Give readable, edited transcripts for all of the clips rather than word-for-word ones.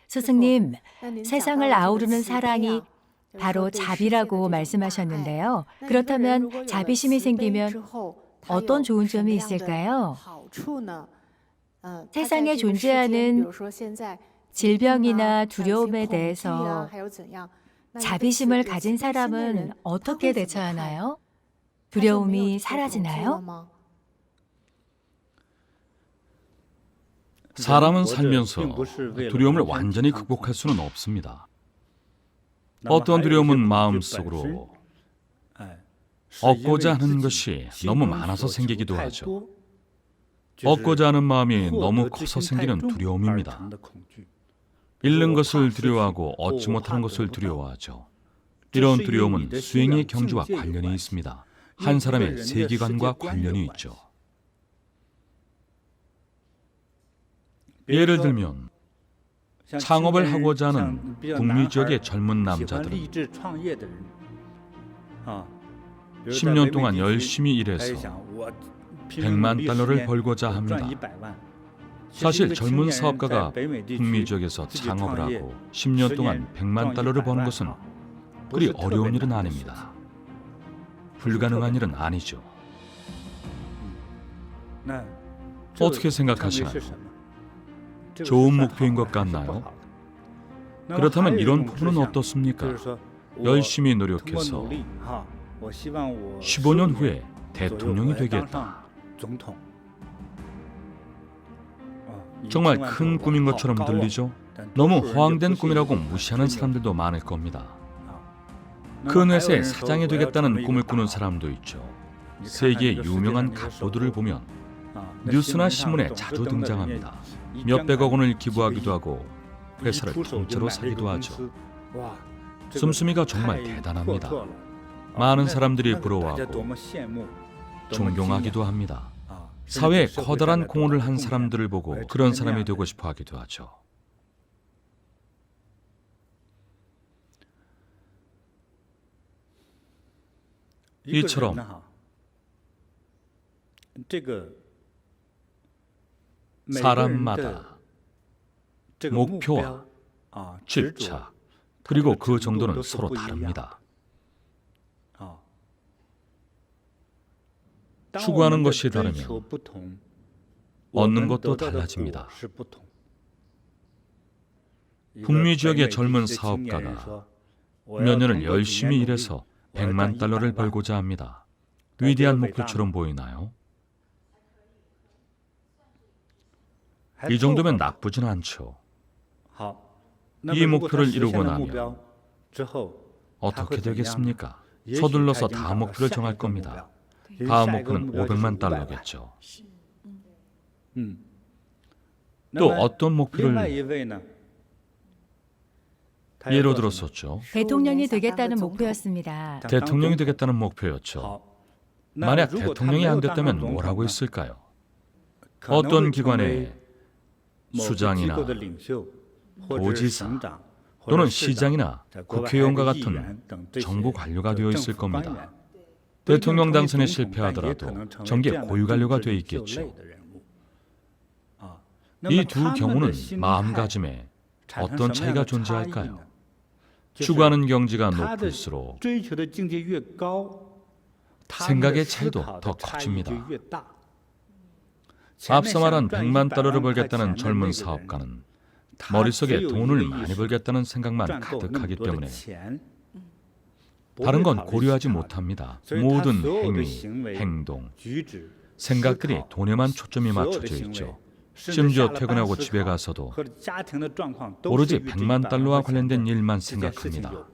스승님, 세상을 아우르는 사랑이 바로 자비라고 말씀하셨는데요. 그렇다면 자비심이 생기면 어떤 좋은 점이 있을까요? 세상에 존재하는 질병이나 두려움에 대해서 자비심을 가진 사람은 어떻게 대처하나요? 두려움이 사라지나요? 사람은 살면서 두려움을 완전히 극복할 수는 없습니다. 어떤 두려움은 마음속으로 얻고자 하는 것이 너무 많아서 생기기도 하죠. 얻고자 하는 마음이 너무 커서 생기는 두려움입니다. 잃는 것을 두려워하고 얻지 못하는 것을 두려워하죠. 이런 두려움은 수행의 경지와 관련이 있습니다. 한 사람의 세계관과 관련이 있죠. 예를 들면 창업을 하고자 하는 북미 지역의 젊은 남자들은 10년 동안 열심히 일해서 100만 달러를 벌고자 합니다. 사실 젊은 사업가가 북미 지역에서 창업을 하고 10년 동안 100만 달러를 버는 것은 그리 어려운 일은 아닙니다. 불가능한 일은 아니죠. 어떻게 생각하시나요? 좋은 목표인 것 같나요? 그렇다면 이런 부분은 어떻습니까? 열심히 노력해서 15년 후에 대통령이 되겠다. 정말 큰 꿈인 것처럼 들리죠? 너무 허황된 꿈이라고 무시하는 사람들도 많을 겁니다. 큰 회사의 사장이 되겠다는 꿈을 꾸는 사람도 있죠. 세계의 유명한 갑부들을 보면 뉴스나 신문에 자주 등장합니다. 몇백억 원을 기부하기도 하고 회사를 통째로 사기도 하죠. 씀씀이가 정말 대단합니다. 많은 사람들이 부러워하고 존경하기도 합니다. 사회에 커다란 공헌을 한 사람들을 보고 그런 사람이 되고 싶어 하기도 하죠. 이처럼 사람마다 목표와 집착 그리고 그 정도는 서로 다릅니다. 추구하는 것이 다르면 얻는 것도 달라집니다. 북미 지역의 젊은 사업가가 몇 년을 열심히 일해서 100만 달러를 벌고자 합니다. 위대한 목표처럼 보이나요? 이 정도면 나쁘진 않죠. 이 목표를 이루고 나면 어떻게 되겠습니까? 서둘러서 다음 목표를 정할 겁니다. 다음 목표는 500만 달러겠죠. 또 어떤 목표를 예로 들었었죠. 대통령이 되겠다는 목표였습니다. 대통령이 되겠다는 목표였죠. 만약 대통령이 안 됐다면 뭐라고 했을까요? 어떤 기관의 수장이나 도지사 또는 시장이나 국회의원과 같은 정부 관료가 되어 있을 겁니다. 대통령 당선에 실패하더라도 정계 고유 관료가 되어 있겠죠. 이 두 경우는 마음가짐에 어떤 차이가 존재할까요? 추구하는 경지가 높을수록 생각의 차이도 더 커집니다. 앞서 말한 100만 달러를 벌겠다는 젊은 사업가는 머릿속에 돈을 많이 벌겠다는 생각만 가득하기 때문에 다른 건 고려하지 못합니다. 모든 행위, 행동, 생각들이 돈에만 초점이 맞춰져 있죠. 심지어 퇴근하고 집에 가서도 오로지 100만 달러와 관련된 일만 생각합니다.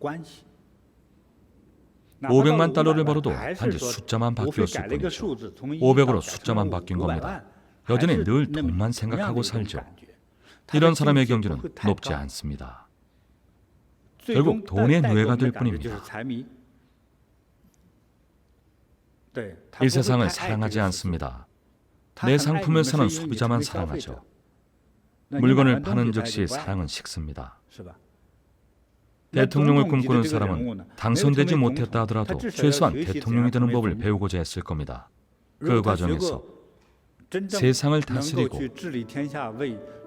500만 달러를 벌어도 단지 숫자만 바뀌었을 뿐이죠. 500으로 숫자만 바뀐 겁니다. 여전히 늘 돈만 생각하고 살죠. 이런 사람의 경지는 높지 않습니다. 결국 돈의 노예가 될 뿐입니다. 이 세상을 사랑하지 않습니다. 내 상품을 사는 소비자만 사랑하죠. 물건을 파는 즉시 사랑은 식습니다. 대통령을 꿈꾸는 사람은 당선되지 못했다 하더라도 최소한 대통령이 되는 법을 배우고자 했을 겁니다. 그 과정에서 세상을 다스리고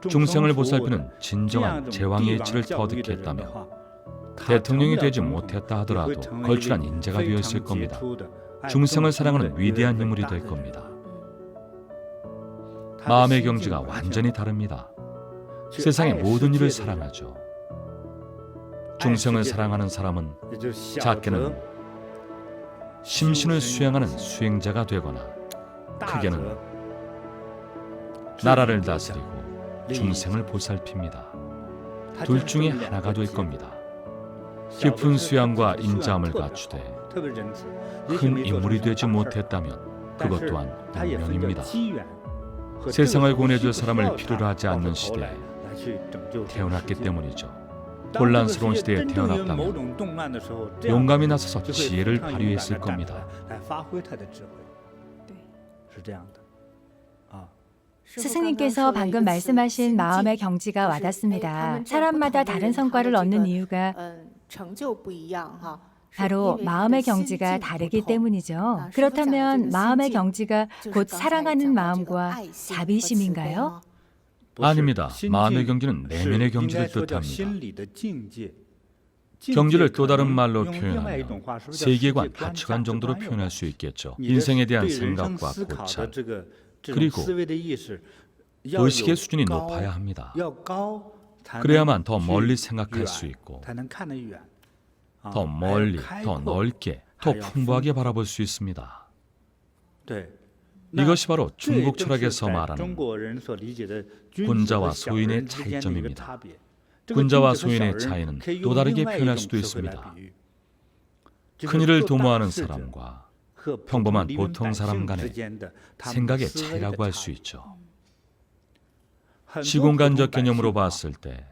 중생을 보살피는 진정한 제왕의 이치를 터득히 했다며 대통령이 되지 못했다 하더라도 걸출한 인재가 되었을 겁니다. 중생을 사랑하는 위대한 인물이 될 겁니다. 마음의 경지가 완전히 다릅니다. 세상의 모든 일을 사랑하죠. 중생을 사랑하는 사람은 작게는 심신을 수양하는 수행자가 되거나 크게는 나라를 다스리고 중생을 보살핍니다. 둘 중에 하나가 될 겁니다. 깊은 수양과 인자함을 갖추되 큰 인물이 되지 못했다면 그것 또한 운명입니다. 세상을 구원해줄 사람을 필요로 하지 않는 시대에 태어났기 때문이죠. 혼란스러운 시대에 태어났다면 용감히 나서서 지혜를 발휘했을 겁니다. 스승님께서 방금 말씀하신 마음의 경지가 와닿습니다. 사람마다 다른 성과를 얻는 이유가 바로 마음의 경지가 다르기 때문이죠. 그렇다면 마음의 경지가 곧 사랑하는 마음과 자비심인가요? 아닙니다. 마음의 경지는 내면의 경지를 뜻합니다. 경지를 또 다른 말로 표현하면 세계관, 가치관 정도로 표현할 수 있겠죠. 인생에 대한 생각과 고찰, 그리고 의식의 수준이 높아야 합니다. 그래야만 더 멀리 생각할 수 있고 더 멀리, 더 넓게, 더 풍부하게 바라볼 수 있습니다. 이것이 바로 중국 철학에서 말하는 군자와 소인의 차이점입니다. 군자와 소인의 차이는 또 다르게 표현할 수도 있습니다. 큰일을 도모하는 사람과 평범한 보통 사람 간의 생각의 차이라고 할 수 있죠. 시공간적 개념으로 봤을 때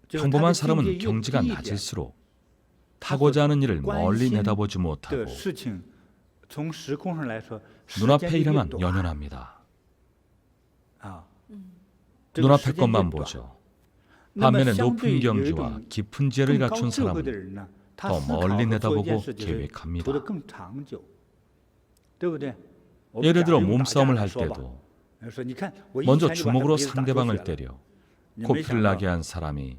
평범한 사람은 경지가 낮을수록 하고자 하는 일을 멀리 내다보지 못하고 눈앞의 일에만 연연합니다. 눈앞의 것만 보죠. 반면에 높은 경지와 깊은 지혜를 갖춘 사람은 더 멀리 내다보고 계획합니다. 예를 들어 몸싸움을 할 때도 먼저 주먹으로 상대방을 때려 코피를 나게 한 사람이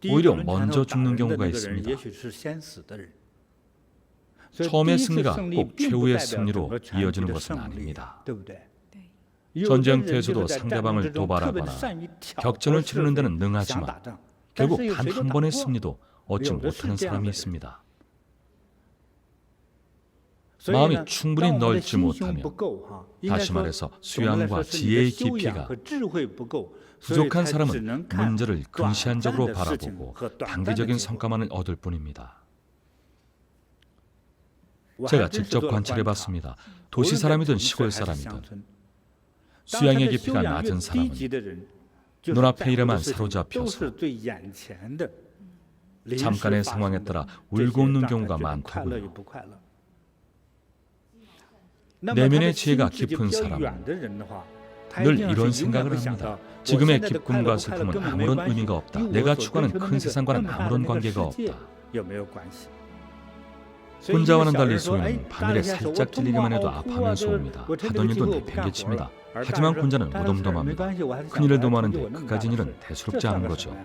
오히려 먼저 죽는 경우가 있습니다. 처음의 승리가 꼭 최후의 승리로 이어지는 것은 아닙니다. 전쟁터에서도 상대방을 도발하거나 격전을 치르는 데는 능하지만 결국 단 한 번의 승리도 얻지 못하는 사람이 있습니다. 마음이 충분히 넓지 못하면, 다시 말해서 수양과 지혜의 깊이가 부족한 사람은 문제를 근시안적으로 바라보고 단기적인 성과만을 얻을 뿐입니다. 제가 직접 관찰해봤습니다. 도시 사람이든 시골 사람이든 수양의 깊이가 낮은 사람은 눈앞의 일에만 사로잡혀서 잠깐의 상황에 따라 울고 웃는 경우가 많더군요. 내면의 지혜가 깊은 사람은 늘 이런 생각을 합니다. 지금의 기쁨과 슬픔은 아무런 의미가 없다. 내가 추구하는 큰 세상과는 아무런 관계가 없다. 군자와는 달리 소인은 바늘에 살짝 찔리기만 해도 아파하면서 옵니다. 하던 일도 내팽개칩니다. 하지만 군자는 무덤덤합니다. 큰일을 도모하는데 그까진 일은 대수롭지 않은 거죠.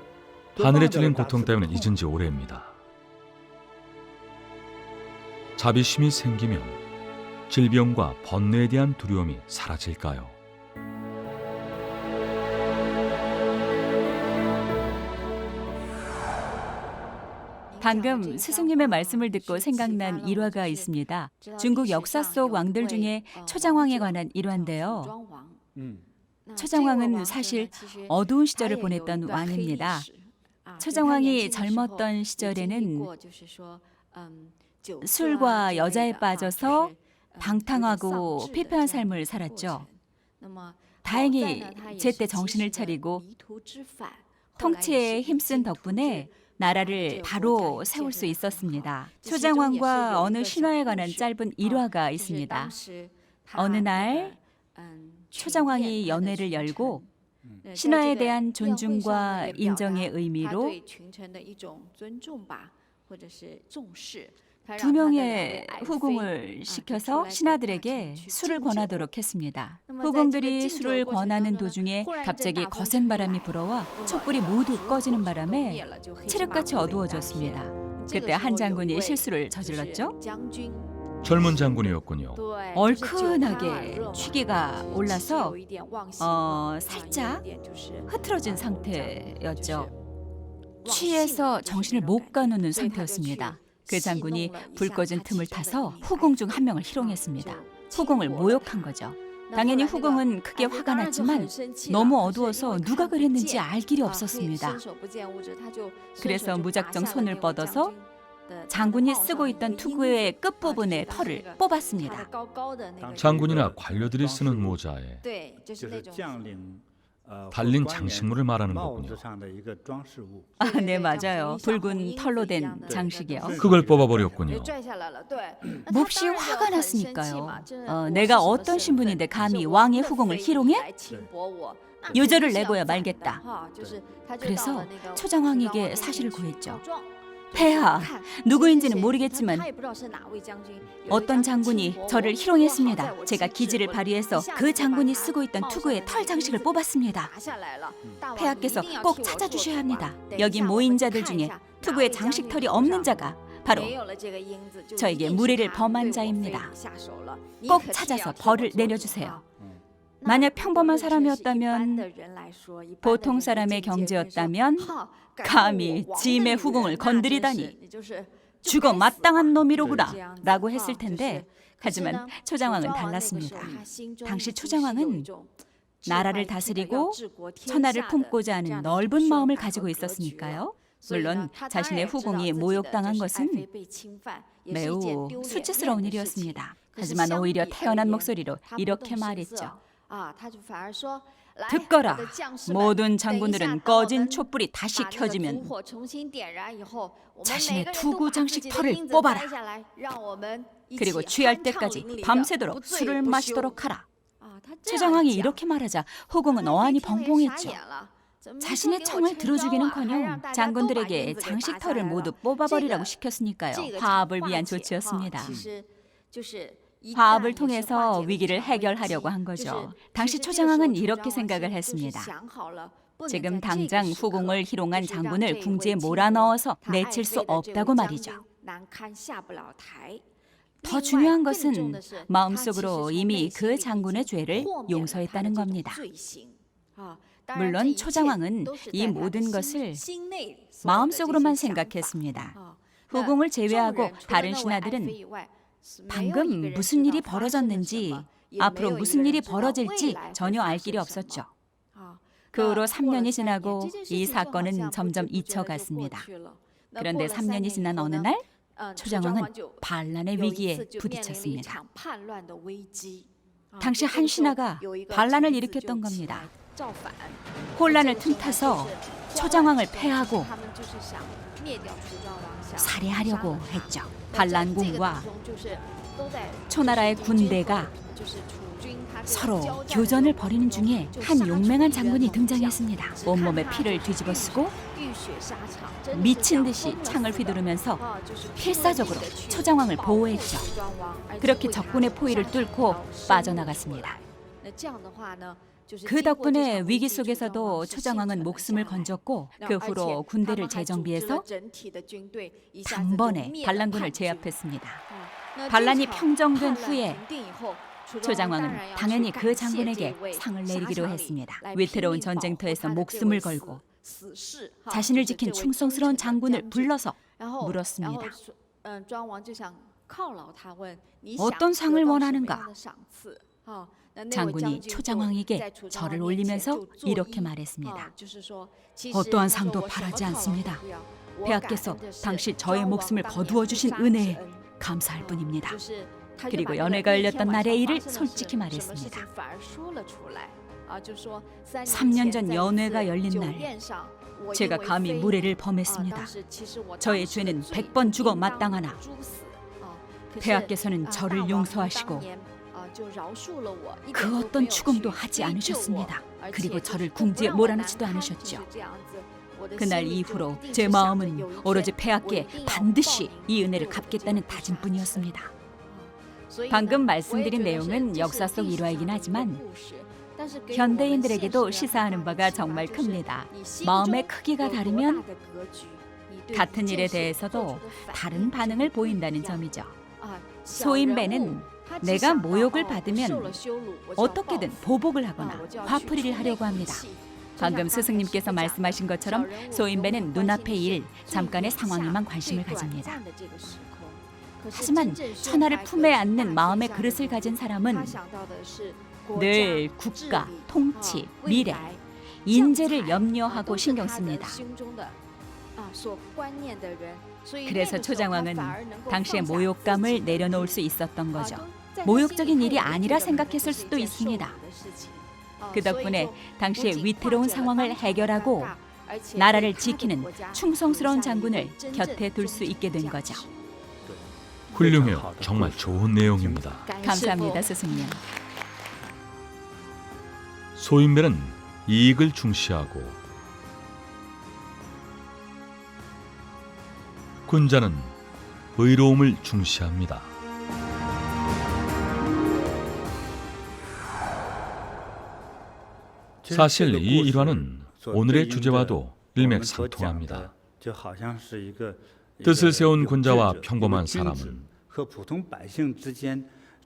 바늘에 찔린 고통 때문에 잊은 지 오래입니다. 자비심이 생기면 질병과 번뇌에 대한 두려움이 사라질까요? 방금 스승님의 말씀을 듣고 생각난 일화가 있습니다. 중국 역사 속 왕들 중에 초장왕에 관한 일화인데요. 초장왕은 사실 어두운 시절을 보냈던 왕입니다. 초장왕이 젊었던 시절에는 술과 여자에 빠져서 방탕하고 피폐한 삶을 살았죠. 다행히 제때 정신을 차리고 통치에 힘쓴 덕분에 나라를 바로 세울 수 있었습니다. 초장왕과 어느 신화에 관한 짧은 일화가 있습니다. 어느 날 초장왕이 연회를 열고 신화에 대한 존중과 인정의 의미로 2명의 후궁을 시켜서 신하들에게 술을 권하도록 했습니다. 후궁들이 술을 권하는 도중에 갑자기 거센 바람이 불어와 촛불이 모두 꺼지는 바람에 칠흑같이 어두워졌습니다. 그때 한 장군이 실수를 저질렀죠. 젊은 장군이었군요. 얼큰하게 취기가 올라서 살짝 흐트러진 상태였죠. 취해서 정신을 못 가누는 상태였습니다. 그 장군이 불 꺼진 틈을 타서 후궁 중 한 명을 희롱했습니다. 후궁을 모욕한 거죠. 당연히 후궁은 크게 화가 났지만 너무 어두워서 누가 그랬는지 알 길이 없었습니다. 그래서 무작정 손을 뻗어서 장군이 쓰고 있던 투구의 끝부분의 털을 뽑았습니다. 장군이나 관료들이 쓰는 모자에 달린 장식물을 말하는 거군요. 네, 맞아요. 붉은 털로 된 장식이요. 그걸 뽑아버렸군요. 몹시 화가 났으니까요. 내가 어떤 신분인데 감히 왕의 후궁을 희롱해? 유죄를 내고야 말겠다. 그래서 초장왕에게 사실을 구했죠. 폐하, 누구인지는 모르겠지만 어떤 장군이 저를 희롱했습니다. 제가 기지를 발휘해서 그 장군이 쓰고 있던 투구의 털 장식을 뽑았습니다. 폐하께서 꼭 찾아주셔야 합니다. 여기 모인 자들 중에 투구의 장식 털이 없는 자가 바로 저에게 무례를 범한 자입니다. 꼭 찾아서 벌을 내려주세요. 만약 평범한 사람이었다면, 보통 사람의 경지였다면 감히 짐의 후궁을 건드리다니 죽어 마땅한 놈이로구나 라고 했을 텐데, 하지만 초장왕은 달랐습니다. 당시 초장왕은 나라를 다스리고 천하를 품고자 하는 넓은 마음을 가지고 있었으니까요. 물론 자신의 후궁이 모욕당한 것은 매우 수치스러운 일이었습니다. 하지만 오히려 태연한 목소리로 이렇게 말했죠. 듣거라. 모든 장군들은 꺼진 촛불이 다시 켜지면 자신의 투구 장식 털을 뽑아라. 그리고 취할 때까지 밤새도록 술을 마시도록 하라. 최정왕이 이렇게 말하자 후궁은 어안이 벙벙했죠. 자신의 청을 들어주기는커녕 장군들에게 장식 털을 모두 뽑아버리라고 시켰으니까요. 화합을 위한 조치였습니다. 화합을 통해서 위기를 해결하려고 한 거죠. 당시 초장왕은 이렇게 생각을 했습니다. 지금 당장 후궁을 희롱한 장군을 궁지에 몰아넣어서 내칠 수 없다고 말이죠. 더 중요한 것은 마음속으로 이미 그 장군의 죄를 용서했다는 겁니다. 물론 초장왕은 이 모든 것을 마음속으로만 생각했습니다. 후궁을 제외하고 다른 신하들은 방금 무슨 일이 벌어졌는지, 앞으로 무슨 일이 벌어질지 전혀 알 길이 없었죠. 그 후로 3년이 지나고 이 사건은 점점 잊혀갔습니다. 그런데 3년이 지난 어느 날 초장왕은 반란의 위기에 부딪혔습니다. 당시 한 신하가 반란을 일으켰던 겁니다. 혼란을 틈타서 초장왕을 패하고 살해하려고 했죠. 반란군과 초나라의 군대가 서로 교전을 벌이는 중에 한 용맹한 장군이 등장했습니다. 온몸에 피를 뒤집어 쓰고 미친 듯이 창을 휘두르면서 필사적으로 초장왕을 보호했죠. 그렇게 적군의 포위를 뚫고 빠져나갔습니다. 그 덕분에 위기 속에서도 초장왕은 목숨을 건졌고, 그 후로 군대를 재정비해서 단번에 반란군을 제압했습니다. 반란이 평정된 후에 초장왕은 당연히 그 장군에게 상을 내리기로 했습니다. 위태로운 전쟁터에서 목숨을 걸고 자신을 지킨 충성스러운 장군을 불러서 물었습니다. 어떤 상을 원하는가? 장군이 초장왕에게 절을 올리면서 이렇게 말했습니다. 어떠한 상도 바라지 않습니다. 폐하께서 당시 저의 목숨을 거두어 주신 은혜에 감사할 뿐입니다. 그리고 연회가 열렸던 날의 일을 솔직히 말했습니다. 3년 전 연회가 열린 날, 제가 감히 무례를 범했습니다. 저의 죄는 100번 죽어 마땅하나 폐하께서는 저를 용서하시고 그 어떤 추궁도 하지 않으셨습니다. 그리고 저를 궁지에 몰아넣지도 않으셨죠. 그날 이후로 제 마음은 오로지 폐하께 반드시 이 은혜를 갚겠다는 다짐뿐이었습니다. 방금 말씀드린 내용은 역사 속 일화이긴 하지만 현대인들에게도 시사하는 바가 정말 큽니다. 마음의 크기가 다르면 같은 일에 대해서도 다른 반응을 보인다는 점이죠. 소인배는 내가 모욕을 받으면 어떻게든 보복을 하거나 화풀이를 하려고 합니다. 방금 스승님께서 말씀하신 것처럼 소인배는 눈앞의 일, 잠깐의 상황에만 관심을 가집니다. 하지만 천하를 품에 안는 마음의 그릇을 가진 사람은 늘 국가, 통치, 미래, 인재를 염려하고 신경 씁니다. 그래서 초장왕은 당시의 모욕감을 내려놓을 수 있었던 거죠. 모욕적인 일이 아니라 생각했을 수도 있습니다. 그 덕분에 당시의 위태로운 상황을 해결하고 나라를 지키는 충성스러운 장군을 곁에 둘 수 있게 된 거죠. 훌륭해요. 정말 좋은 내용입니다. 감사합니다, 스승님. 소인배는 이익을 중시하고 군자는 의로움을 중시합니다. 사실 이 일화는 오늘의 주제와도 일맥상통합니다. 뜻을 세운 군자와 평범한 사람은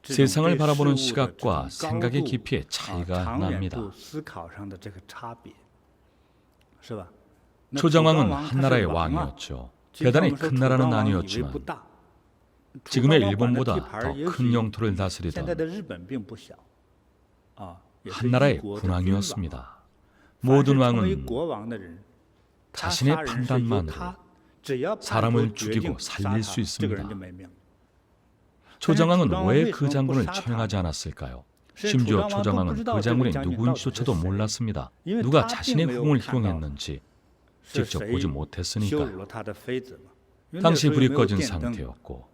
세상을 바라보는 시각과 생각의 깊이에 차이가 납니다. 초정왕은 한나라의 왕이었죠. 대단히 큰 나라는 아니었지만 지금의 일본보다 더 큰 영토를 다스리던 한나라의 군왕이었습니다. 모든 왕은 자신의 판단만으로 사람을 죽이고 살릴 수 있습니다. 초정왕은 왜 그 장군을 처형하지 않았을까요? 심지어 초정왕은 그 장군이 누구인지조차도 몰랐습니다. 누가 자신의 궁을 희롱했는지 직접 보지 못했으니까요. 당시 불이 꺼진 상태였고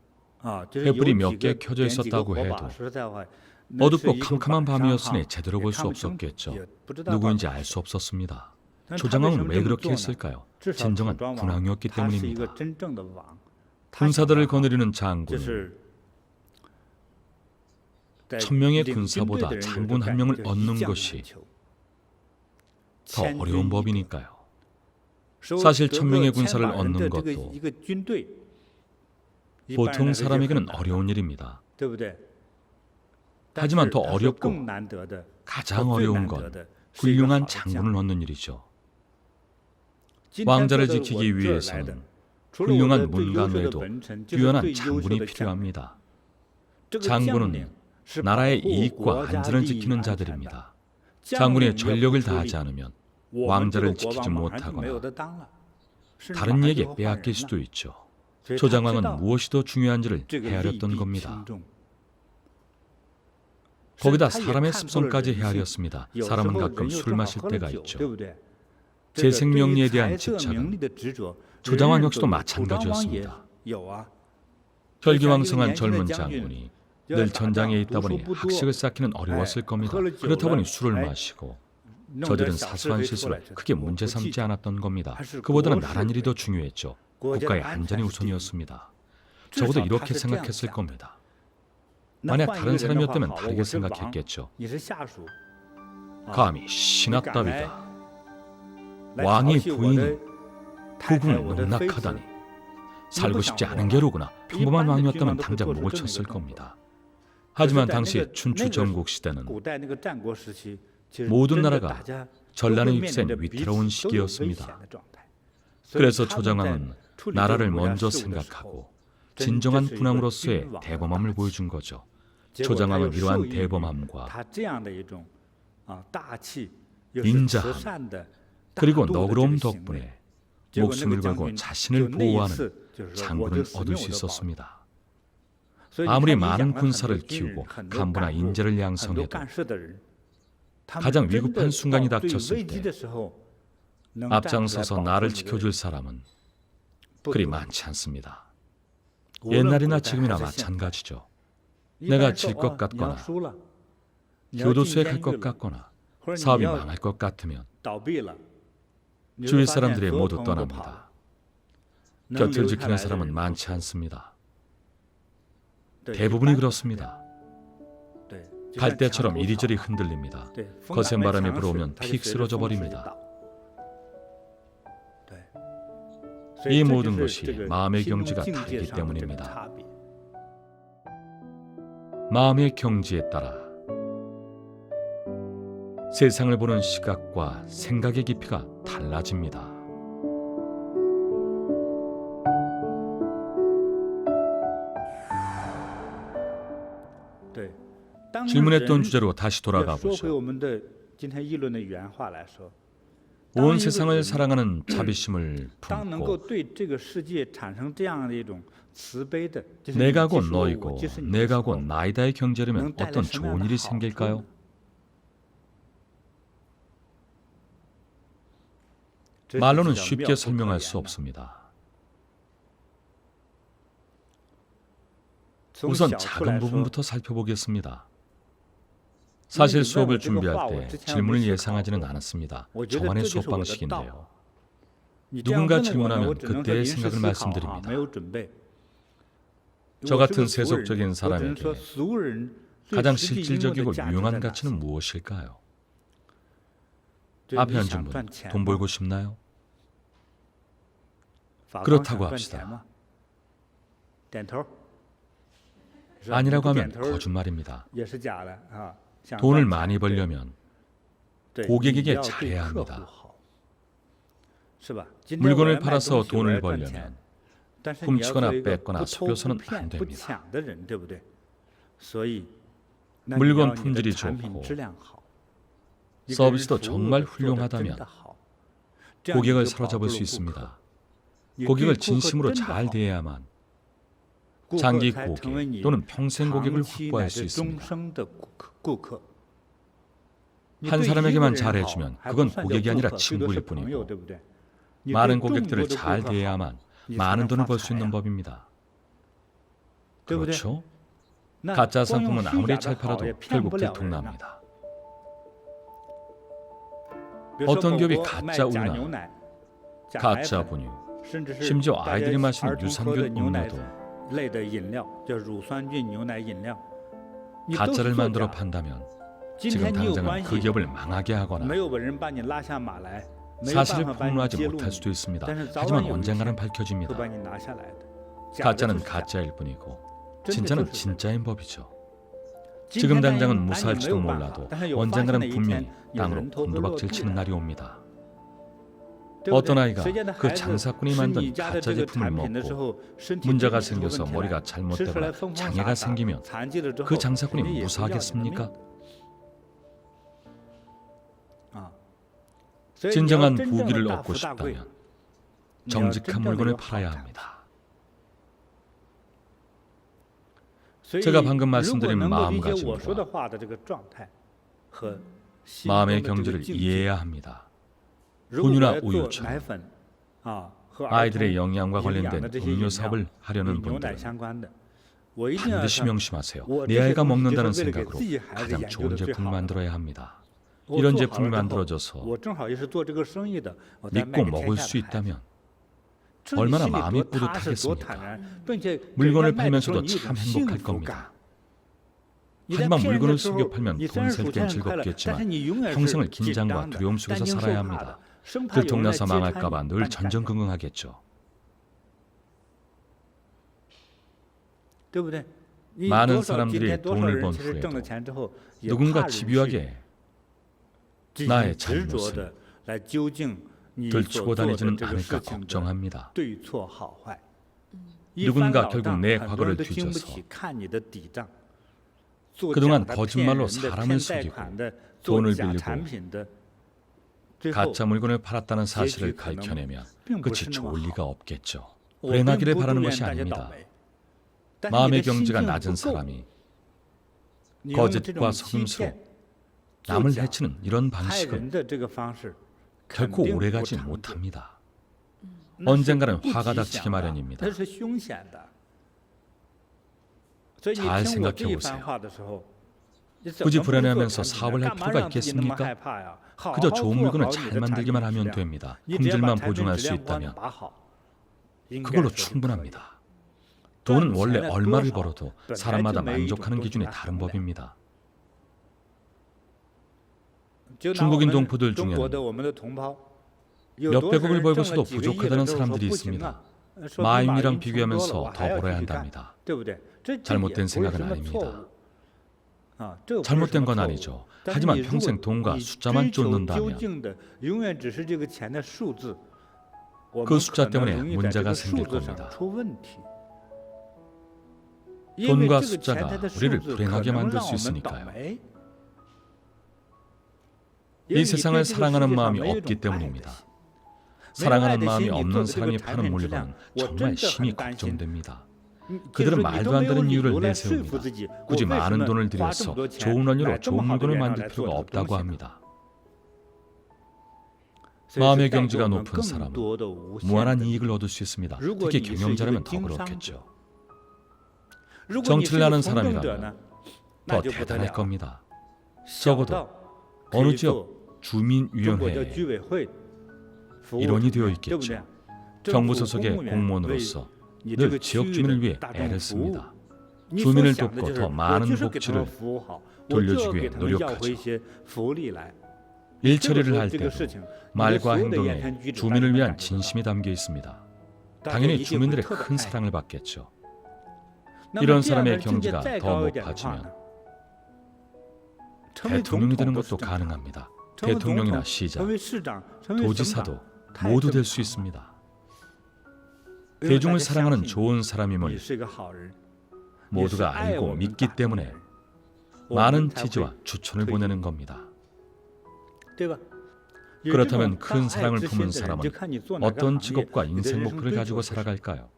횃불이 몇 개 켜져 있었다고 해도 어둡고 캄캄한 밤이었으니 제대로 볼 수 없었겠죠. 누구인지 알 수 없었습니다. 초정왕은 왜 그렇게 했을까요? 진정한 군왕이었기 때문입니다. 군사들을 거느리는 장군은 1000명의 군사보다 장군 한 명을 얻는 것이 더 어려운 법이니까요. 사실 1000명의 군사를 얻는 것도 보통 사람에게는 어려운 일입니다. 하지만 더 어렵고 가장 어려운 건 훌륭한 장군을 얻는 일이죠. 왕자를 지키기 위해서는 훌륭한 문관 외에도 유연한 장군이 필요합니다. 장군은 나라의 이익과 안전을 지키는 자들입니다. 장군의 전력을 다하지 않으면 왕자를 지키지 못하거나 다른 이에게 빼앗길 수도 있죠. 초장왕은 무엇이 더 중요한지를 헤아렸던 겁니다. 거기다 사람의 습성까지 헤아렸습니다. 사람은 가끔 술을 마실 때가 있죠. 제 생명리에 대한 집착은 초장왕 역시도 마찬가지였습니다. 혈기왕성한 젊은 장군이 늘 전장에 있다 보니 학식을 쌓기는 어려웠을 겁니다. 그렇다 보니 술을 마시고 저들은 사소한 실수를 크게 문제 삼지 않았던 겁니다. 그보다는 나란 일이 더 중요했죠. 국가의 안전이 우선이었습니다. 적어도 이렇게 생각했을 겁니다. 만약 다른 사람이었다면 다르게 생각했겠죠. 감히 신하 따위가 왕의 부인이 후궁을 농락하다니. 살고 싶지 않은 게로구나. 평범한 왕이었다면 당장 목을 쳤을 겁니다. 하지만 당시 춘추 전국 시대는 모든 나라가 전란에 휩센 위태로운 시기였습니다. 그래서 초정왕은 나라를 먼저 생각하고 진정한 군왕으로서의 대범함을 보여준 거죠. 초정왕은 이러한 대범함과 인자함 그리고 너그러움 덕분에 목숨을 걸고 자신을 보호하는 장군을 얻을 수 있었습니다. 아무리 많은 군사를 키우고 간부나 인재를 양성해도 가장 위급한 순간이 닥쳤을 때 앞장서서 나를 지켜줄 사람은 그리 많지 않습니다. 옛날이나 지금이나 마찬가지죠. 내가 질 것 같거나 교도소에 갈 것 같거나 사업이 망할 것 같으면 주위 사람들이 모두 떠납니다. 곁을 지키는 사람은 많지 않습니다. 대부분이 그렇습니다. 갈대처럼 이리저리 흔들립니다. 거센 바람이 불어오면 픽 쓰러져 버립니다. 이 모든 것이 마음의 경지가 다르기 때문입니다. 마음의 경지에 따라 세상을 보는 시각과 생각의 깊이가 달라집니다. 질문했던 주제로 다시 돌아가 보죠. 온 세상을 사랑하는 자비심을 품고 내가 곧 너이고 내가 곧 나이다의 경제라면 어떤 좋은 일이 생길까요? 말로는 쉽게 설명할 수 없습니다. 우선 작은 부분부터 살펴보겠습니다. 사실 수업을 준비할 때 질문을 예상하지는 않았습니다. 저만의 수업 방식인데요. 누군가 질문하면 그때의 생각을 말씀드립니다. 저 같은 세속적인 사람에게 가장 실질적이고 유용한 가치는 무엇일까요? 앞에 앉은 분, 돈 벌고 싶나요? 그렇다고 합시다. 아니라고 하면 거짓말입니다. 돈을 많이 벌려면 고객에게 잘해야 합니다. 물건을 팔아서 돈을 벌려면 훔치거나 뺏거나 속여서는 안 됩니다. 물건 품질이 좋고 서비스도 정말 훌륭하다면 고객을 사로잡을 수 있습니다. 고객을 진심으로 잘 대해야만 장기 고객 또는 평생 고객을 확보할 수 있습니다. 한 사람에게만 잘해주면 그건 고객이 아니라 친구일 뿐이고 많은 고객들을 잘 대해야만 많은 돈을 벌 수 있는 법입니다. 그렇죠? 가짜 상품은 아무리 잘 팔아도 결국 들통납니다. 어떤 기업이 가짜 우유나 가짜 분유, 심지어 아이들이 마시는 유산균 음료도 가짜를 만들어 판다면 지금 당장은 그 기업을 망하게 하거나 사실을 폭로하지 못할 수도 있습니다. 하지만 언젠가는 밝혀집니다. 가짜는 가짜일 뿐이고 진짜는 진짜인 법이죠. 지금 당장은 무사할지도 몰라도 언젠가는 분명히 땅으로 곤두박질 치는 날이 옵니다. 어떤 아이가 그 장사꾼이 만든 가짜 제품을 먹고 문제가 생겨서 머리가 잘못되거나 장애가 생기면 그 장사꾼이 무사하겠습니까? 진정한 부귀를 얻고 싶다면 정직한 물건을 팔아야 합니다. 제가 방금 말씀드린 마음가짐과 마음의 경지를 이해해야 합니다. 분유나 우유처럼 아이들의 영양과 관련된 음료 사업을 하려는 분들은 반드시 명심하세요. 내 아이가 먹는다는 생각으로 가장 좋은 제품을 만들어야 합니다. 이런 제품이 만들어져서 믿고 먹을 수 있다면 얼마나 마음이 뿌듯하겠습니까? 물건을 팔면서도 참 행복할 겁니다. 하지만 물건을 속여 팔면 돈 셀 땐 즐겁겠지만 평생을 긴장과 두려움 속에서 살아야 합니다. 들통나서 망할까 봐 늘 전전긍긍하겠죠. 많은 사람들이 돈을 번 후에도 누군가 집요하게 나의 잘못을 들추고 다니지는 않을까 걱정합니다. 누군가 결국 내 과거를 뒤져서 그동안 거짓말로 사람을 속이고 돈을 빌리고 가짜 물건을 팔았다는 사실을 밝혀내면 끝이 좋을 리가 없겠죠. 불행하기를 바라는 것이 아닙니다. 마음의 경지가 낮은 사람이 거짓과 속임수로 남을 해치는 이런 방식은 결코 오래가지 못합니다. 언젠가는 화가 닥치기 마련입니다. 잘 생각해 보세요. 굳이 불안해하면서 사업을 할 필요가 있겠습니까? 그저 좋은 물건을 잘 만들기만 하면 됩니다. 품질만 보증할 수 있다면 그걸로 충분합니다. 돈은 원래 얼마를 벌어도 사람마다 만족하는 기준이 다른 법입니다. 중국인 동포들 중에는 몇백억을 벌고서도 부족하다는 사람들이 있습니다. 마임이랑 비교하면서 더 벌어야 한답니다. 잘못된 생각은 아닙니다. 잘못된 건 아니죠. 하지만 평생 돈과 숫자만 쫓는다면 그 숫자 때문에 문제가 생길 겁니다. 돈과 숫자가 우리를 불행하게 만들 수 있으니까요. 이 세상을 사랑하는 마음이 없기 때문입니다. 사랑하는 마음이 없는 사람이 파는 물건은 정말 심히 걱정됩니다. 그들은 말도 안 되는 이유를 내세웁니다. 굳이 많은 돈을 들여서 좋은 원료로 좋은 물건을 만들 필요가 없다고 합니다. 마음의 경지가 높은 사람은 무한한 이익을 얻을 수 있습니다. 특히 경영자라면 더 그렇겠죠. 정치를 하는 사람이라면 더 대단할 겁니다. 적어도 어느 지역 주민위원회에 일원이 되어 있겠죠. 정부 소속의 공무원으로서 늘 지역 주민을 위해 애를 씁니다. 주민을 돕고 더 많은 복지를 돌려주기 위해 노력하죠. 일 처리를 할 때도 말과 행동에 주민을 위한 진심이 담겨 있습니다. 당연히 주민들의 큰 사랑을 받겠죠. 이런 사람의 경지가 더 높아지면 대통령이 되는 것도 가능합니다. 대통령이나 시장, 도지사도 모두 될 수 있습니다. 대중을 사랑하는 좋은 사람임을 모두가 알고 믿기 때문에 많은 지지와 추천을 보내는 겁니다. 그렇다면 큰 사랑을 품은 사람은 어떤 직업과 인생 목표를 가지고 살아갈까요?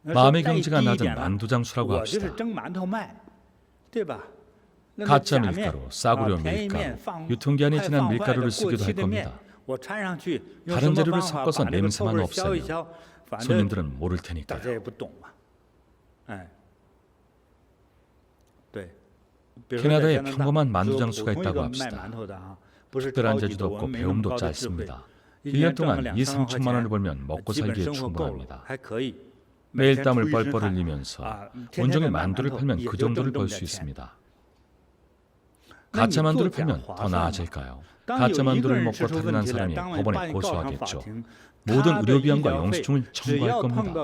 마음의 경지가 낮은 만두장수라고 합시다. 가짜 밀가루, 싸구려 밀가루, 유통기한이 지난 밀가루를 쓰기도 할 겁니다. 다른 재료를 섞어서 냄새만 없애면 손님들은 모를 테니까요. 캐나다에 평범한 만두장수가 있다고 합시다. 특별한 재주도 없고 배움도 짧습니다. 1년 동안 2~3천만 원을 벌면 먹고 살기에 충분합니다. 매일 땀을 뻘뻘 흘리면서 온종일 만두를 팔면 그 정도를 벌 수 있습니다. 가짜 만두를 팔면 더 나아질까요? 가짜 만두를 먹고 탈변한 사람이 법원에 고소하겠죠. 모든 의료비용과 영수증을 청구할 겁니다.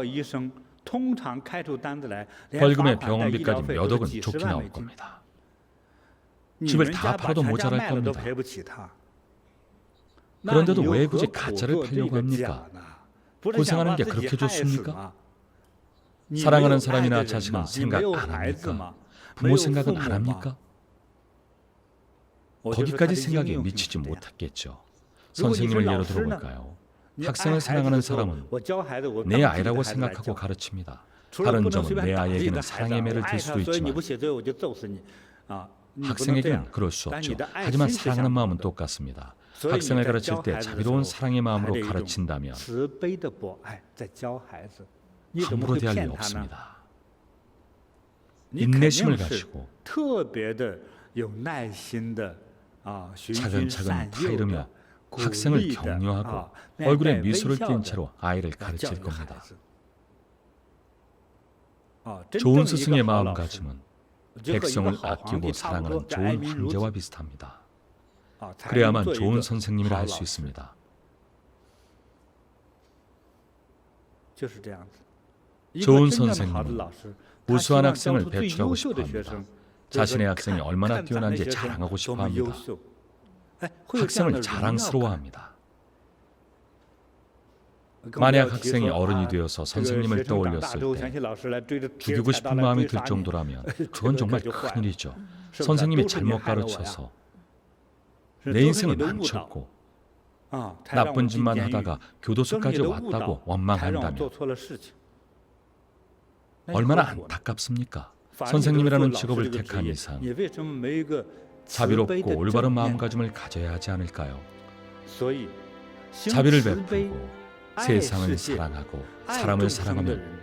벌금에 병원비까지 몇 억은 좋게 나올 겁니다. 집을 다 팔아도 모자랄 겁니다. 그런데도 왜 굳이 가짜를 팔려고 합니까? 고생하는 게 그렇게 좋습니까? 사랑하는 사람이나 자식은 생각 안 합니까? 부모 생각은 안 합니까? 거기까지 생각에 미치지 못했겠죠. 선생님을 예로 들어볼까요? 학생을 사랑하는 사람은 내 아이라고 생각하고 가르칩니다. 다른 점은 내 아이에게는 사랑의 매를 들 수도 있지만 학생에게는 그럴 수 없죠. 하지만 사랑하는 마음은 똑같습니다. 학생을 가르칠 때 자비로운 사랑의 마음으로 가르친다면 함부로 대할 리 없습니다. 인내심을 가지고 차근차근 타이르며 학생을 격려하고 얼굴에 미소를 띈 채로 아이를 가르칠 겁니다. 좋은 스승의 마음가짐은 백성을 아끼고 사랑하는 좋은 황제와 비슷합니다. 그래야만 좋은 선생님이라 할 수 있습니다. 좋은 선생님은 우수한 학생을 배출하고 싶어합니다. 자신의 학생이 얼마나 뛰어난지 자랑하고 싶어합니다. 학생을 자랑스러워합니다. 만약 학생이 어른이 되어서 선생님을 떠올렸을 때 죽이고 싶은 마음이 들 정도라면 그건 정말 큰일이죠. 선생님이 잘못 가르쳐서 내 인생을 망쳤고 나쁜 짓만 하다가 교도소까지 왔다고 원망한다면 얼마나 안타깝습니까? 선생님이라는 직업을 택한 이상 자비롭고 올바른 마음가짐을 가져야 하지 않을까요? 자비를 베풀고 세상을 사랑하고 사람을 사랑하면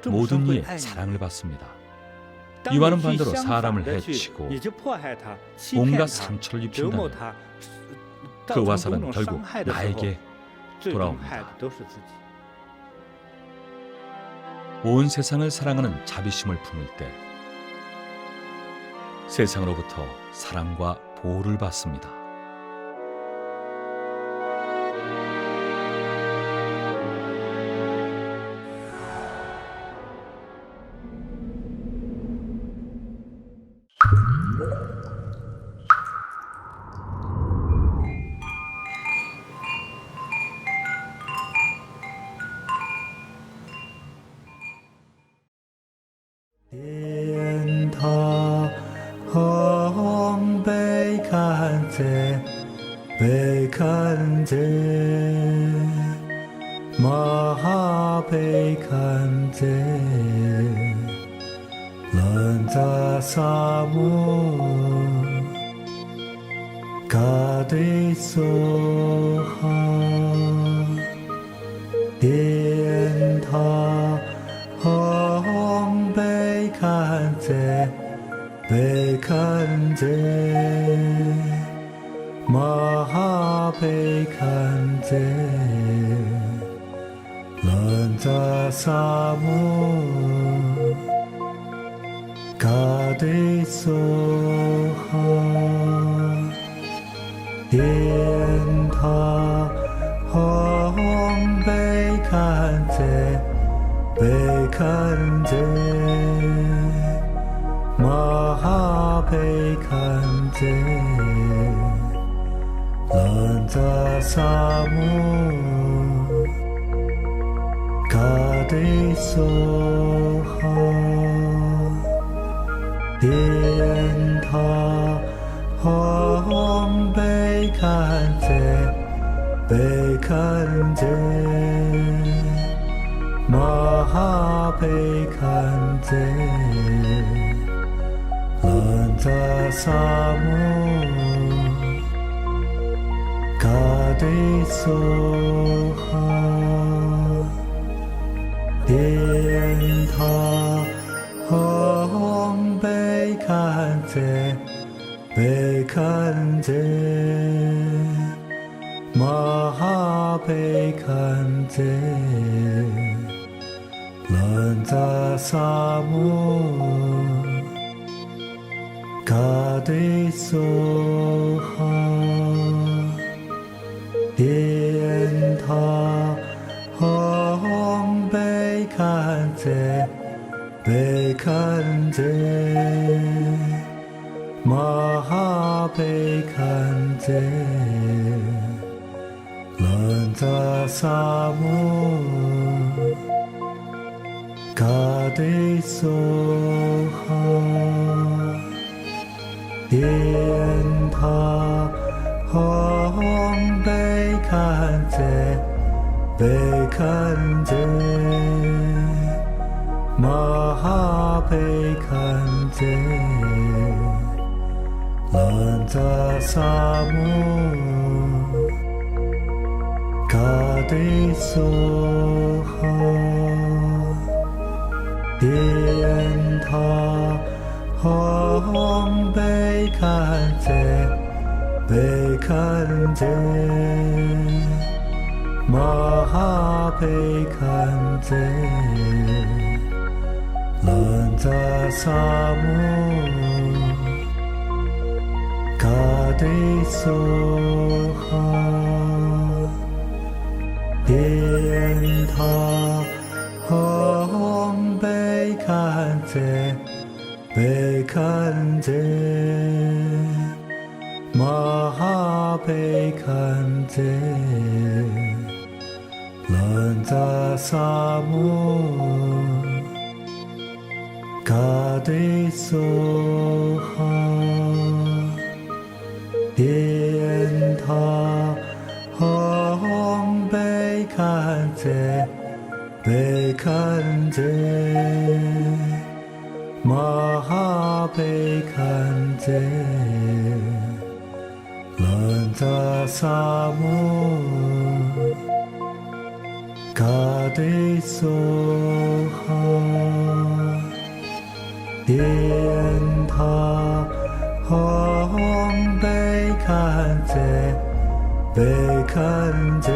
모든 이의 사랑을 받습니다. 이와는 반대로 사람을 해치고 온갖 상처를 입힌다면 그 화살은 결국 나에게 돌아옵니다. 온 세상을 사랑하는 자비심을 품을 때 세상으로부터 사랑과 보호를 받습니다. 天堂被看见，被看见，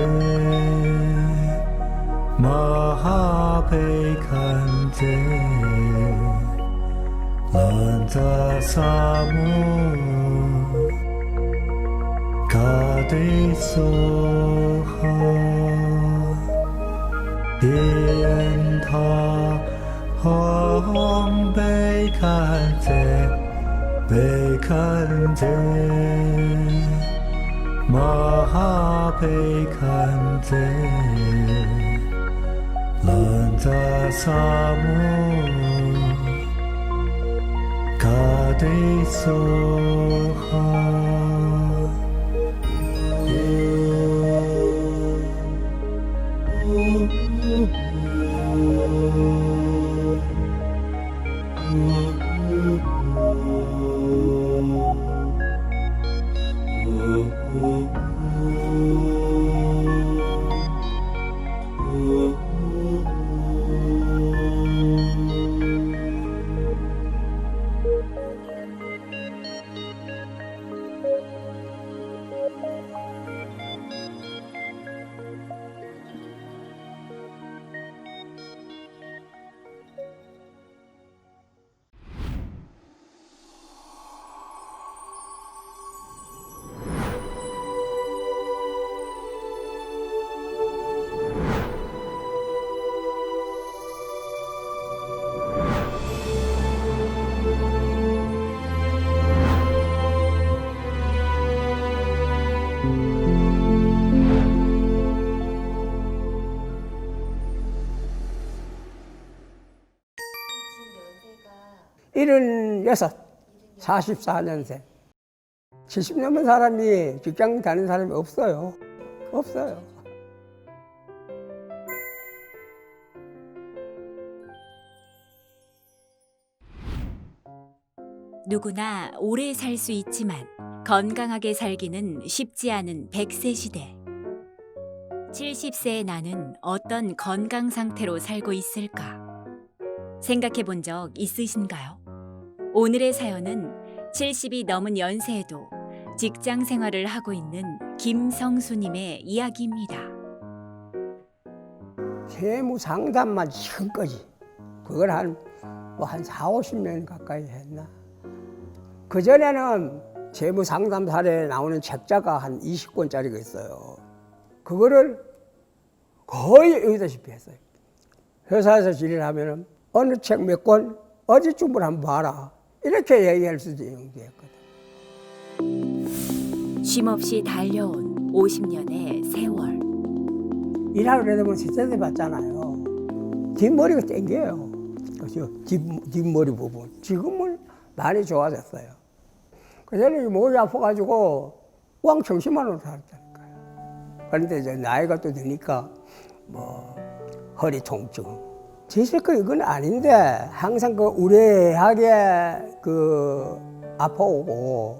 马被看见，蓝的沙漠，嘎的苏哈，天堂被看见，被看见，马被看见，蓝的沙漠，嘎的苏哈。일흔여섯, 44년생. 70 넘은 사람이 직장 다니는 사람이 없어요. 없어요. 누구나 오래 살 수 있지만 건강하게 살기는 쉽지 않은 100세 시대. 70세의 나는 어떤 건강 상태로 살고 있을까? 생각해 본 적 있으신가요? 오늘의 사연은 70이 넘은 연세에도 직장 생활을 하고 있는 김성수님의 이야기입니다. 세무 상담만 지금까지 그걸 한 4, 50년 가까이 했나? 그전에는 세무 상담사에 나오는 책자가 한 20권짜리가 있어요. 그거를 거의 읽다시피 했어요. 회사에서 일을 하면은 어느 책 몇 권 어제쯤을 한번 봐라. 이렇게 얘기할 수도 있는 게 있거든. 쉼없이 달려온 50년의 세월. 일하러 그러면 스트레스 받잖아요. 뒷머리가 땡겨요. 그죠? 뒷머리 부분. 지금은 많이 좋아졌어요. 그전에 목이 아파가지고 왕청심환으로 살았다니까요. 그런데 이제 나이가 또 드니까 허리 통증. 지실거 이건 아닌데 항상 우레하게 아파오고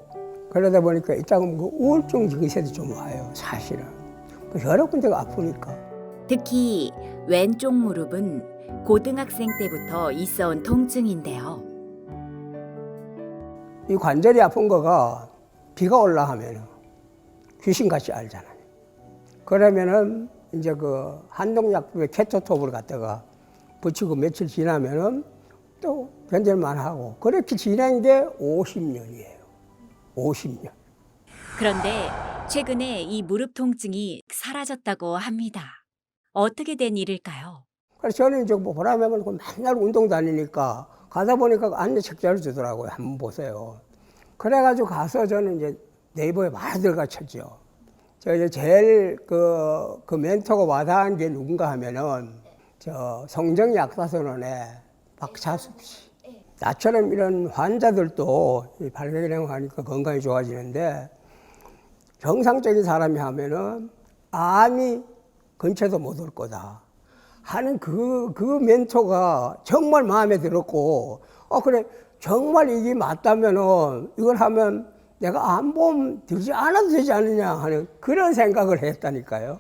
그러다 보니까 이따금 우울증 증세도 좀 와요, 사실은. 여러 군데가 아프니까. 특히 왼쪽 무릎은 고등학생 때부터 있어온 통증인데요. 이 관절이 아픈 거가 비가 올라하면 귀신같이 알잖아요. 그러면은 이제 한동약국에 케토톱을 갖다가 붙이고 며칠 지나면은 또 견딜만 하고 그렇게 지난 게 50년이에요. 50년. 그런데 최근에 이 무릎 통증이 사라졌다고 합니다. 어떻게 된 일일까요? 그래서 저는 이제 보라매면 맨날 운동 다니니까 가다 보니까 안내 책자를 주더라고요. 한번 보세요. 그래가지고 가서 저는 이제 네이버에 많이 들어가 쳤죠. 저 이제 제일 그 멘토가 와닿은 게 누군가 하면은 성정약사선원의 박차숙 씨. 나처럼 이런 환자들도 발견을 하니까 건강이 좋아지는데 정상적인 사람이 하면은 암이 근처도 못 올 거다 하는 그 멘토가 정말 마음에 들었고, 그래, 정말 이게 맞다면은 이걸 하면 내가 암보험 들지 않아도 되지 않느냐 하는 그런 생각을 했다니까요.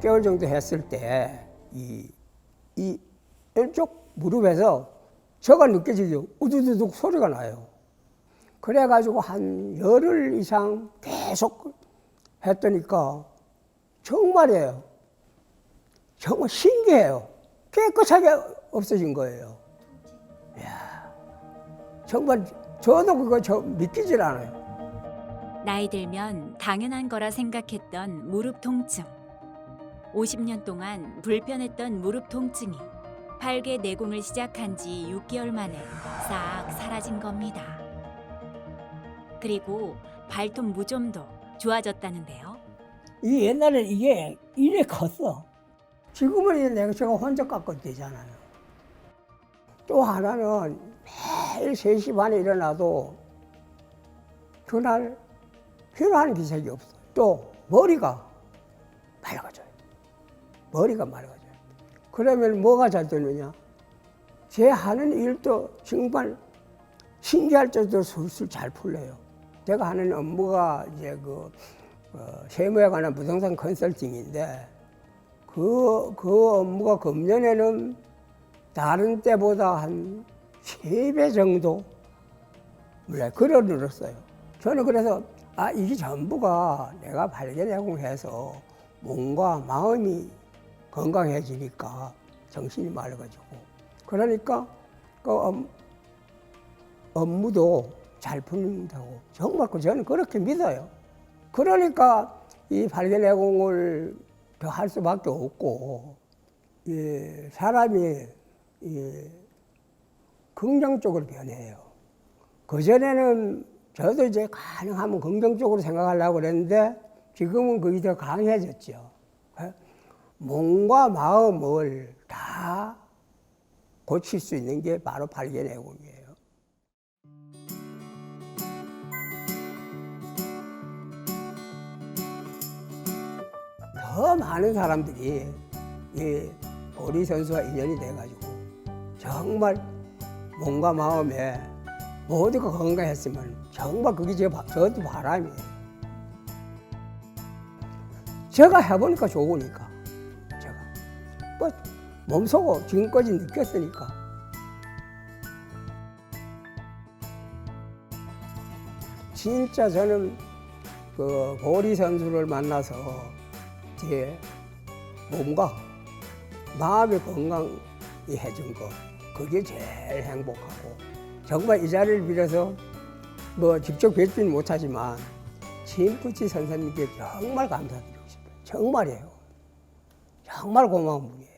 6개월 정도 했을 때 이 왼쪽 무릎에서 저가 느껴지게 우두두둑 소리가 나요. 그래가지고 한 열흘 이상 계속 했더니까 정말이에요. 정말 신기해요. 깨끗하게 없어진 거예요. 이야, 정말 저도 그거 믿기질 않아요. 나이 들면 당연한 거라 생각했던 무릎 통증. 50년 동안 불편했던 무릎 통증이 팔개 내공을 시작한 지 6개월 만에 싹 사라진 겁니다. 그리고 발톱 무좀도 좋아졌다는데요. 이 옛날에 이게 이래 컸어. 지금은 제가 혼자 깎아도 되잖아요. 또 하나는 매일 3시 반에 일어나도 그날 피로하는 기색이 없어. 또 머리가 맑아져요. 머리가 맑아져요. 그러면 뭐가 잘 되느냐? 제 하는 일도 정말 신기할 정도로 술술 잘 풀려요. 제가 하는 업무가 이제 세무에 관한 부동산 컨설팅인데 그 업무가 금년에는 다른 때보다 한 3배 정도 글어 늘었어요. 저는 그래서 이게 전부가 내가 발견해서 몸과 마음이 건강해지니까 정신이 맑아지고 그러니까 업무도 잘 풀린다고 정말 저는 그렇게 믿어요. 그러니까 이 발견해공을 더 할 수밖에 없고 사람이 긍정적으로 변해요. 그전에는 저도 이제 가능하면 긍정적으로 생각하려고 그랬는데 지금은 그게 더 강해졌죠. 몸과 마음을 다 고칠 수 있는 게 바로 발견해공이에요. 더 많은 사람들이 이 보리 선수와 인연이 돼가지고 정말 몸과 마음에 모두가 건강했으면 정말 그게 저도 바람이에요. 제가 해보니까 좋으니까 제가 몸속으로 지금까지 느꼈으니까 진짜 저는 그 보리 선수를 만나서 제 몸과 마음의 건강이 해준 거 그게 제일 행복하고 정말 이 자리를 빌어서 직접 뵙지는 못하지만 진부치 선생님께 정말 감사드리고 싶어요. 정말이에요. 정말 고마운 분이에요.